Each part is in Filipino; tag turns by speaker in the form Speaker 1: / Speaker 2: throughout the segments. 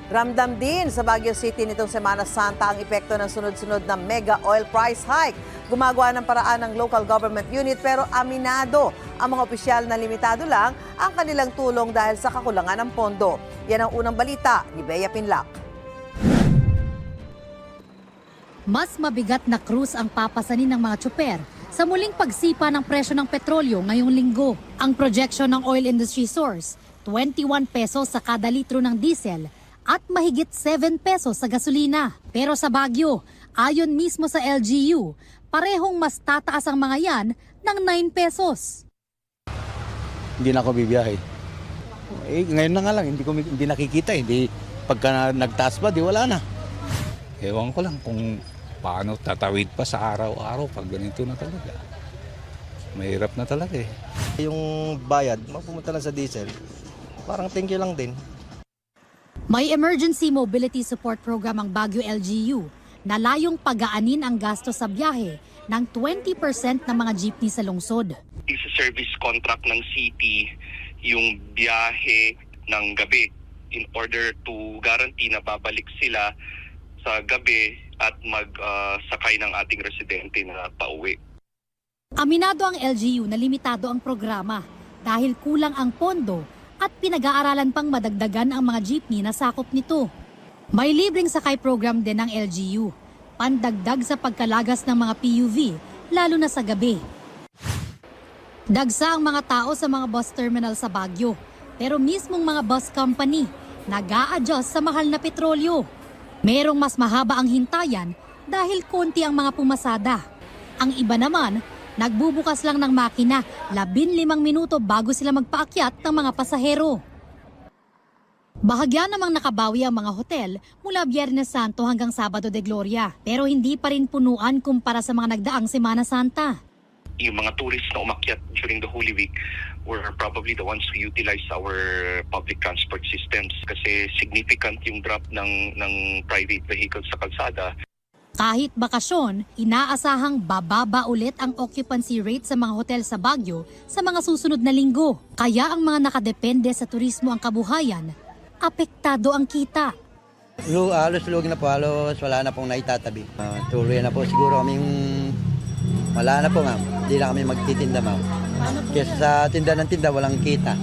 Speaker 1: Ramdam din sa Baguio City nitong Semana Santa ang epekto ng sunod-sunod na mega oil price hike. Gumagawa ng paraan ng local government unit pero aminado ang mga opisyal na limitado lang ang kanilang tulong dahil sa kakulangan ng pondo. Yan ang unang balita ni Bea Pinlac.
Speaker 2: Mas mabigat na krus ang papasanin ng mga tsuper sa muling pagsipa ng presyo ng petrolyo ngayong linggo. Ang projection ng oil industry source, 21 pesos sa kada litro ng diesel at mahigit 7 pesos sa gasolina. Pero sa Baguio, ayon mismo sa LGU, parehong mas tataas ang mga yan ng 9 pesos.
Speaker 3: Hindi na ako bibiyahe. Ngayon na nga lang, hindi nakikita. Hindi, pagka nagtaas pa, di wala na.
Speaker 4: Ewan ko lang kung paano tatawid pa sa araw-araw pag ganito na talaga. Mahirap na talaga eh.
Speaker 5: Yung bayad, mapumunta lang sa diesel, parang thank you lang din.
Speaker 2: May Emergency Mobility Support Program ang Baguio LGU na layong pagaanin ang gasto sa biyahe ng 20% ng mga jeepney sa lungsod.
Speaker 6: Isa-service contract ng city yung biyahe ng gabi in order to guarantee na babalik sila sa gabi at magsakay ng ating residente na pauwi.
Speaker 2: Aminado ang LGU na limitado ang programa dahil kulang ang pondo at pinag-aaralan pang madagdagan ang mga jeepney na sakop nito. May libreng sakay program din ng LGU, pandagdag sa pagkalagas ng mga PUV, lalo na sa gabi. Dagsa ang mga tao sa mga bus terminal sa Baguio, pero mismong mga bus company nag-a-adjust sa mahal na petrolyo. Merong mas mahaba ang hintayan dahil konti ang mga pumasada. Ang iba naman, nagbubukas lang ng makina 15 minuto bago sila magpaakyat ng mga pasahero. Bahagya namang nakabawi ang mga hotel mula Biyernes Santo hanggang Sabado de Gloria, pero hindi pa rin punuan kumpara sa mga nagdaang Semana Santa.
Speaker 6: Yung mga tourists na umakyat during the Holy Week were probably the ones who utilize our public transport systems kasi significant yung drop ng private vehicles sa kalsada.
Speaker 2: Kahit bakasyon, inaasahang bababa ulit ang occupancy rate sa mga hotel sa Baguio sa mga susunod na linggo. Kaya ang mga nakadepende sa turismo ang kabuhayan, apektado ang kita.
Speaker 5: Halos lugi na po, halos wala na pong naitatabi. Tuloy na po siguro kaming, wala na po ma'am, hindi na kami magtitinda ma'am. Kasi sa tinda ng tinda walang kita.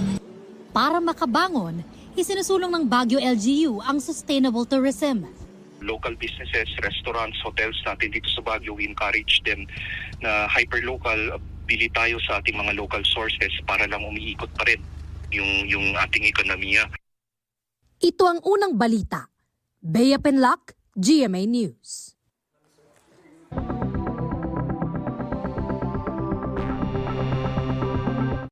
Speaker 2: Para makabangon, isinusulong ng Baguio LGU ang sustainable tourism.
Speaker 6: Local businesses, restaurants, hotels natin dito sa Baguio, we encourage them na hyperlocal, bili tayo sa ating mga local sources para lang umiikot pa rin yung ating ekonomiya.
Speaker 2: Ito ang unang balita. Bea Pinlac, GMA News.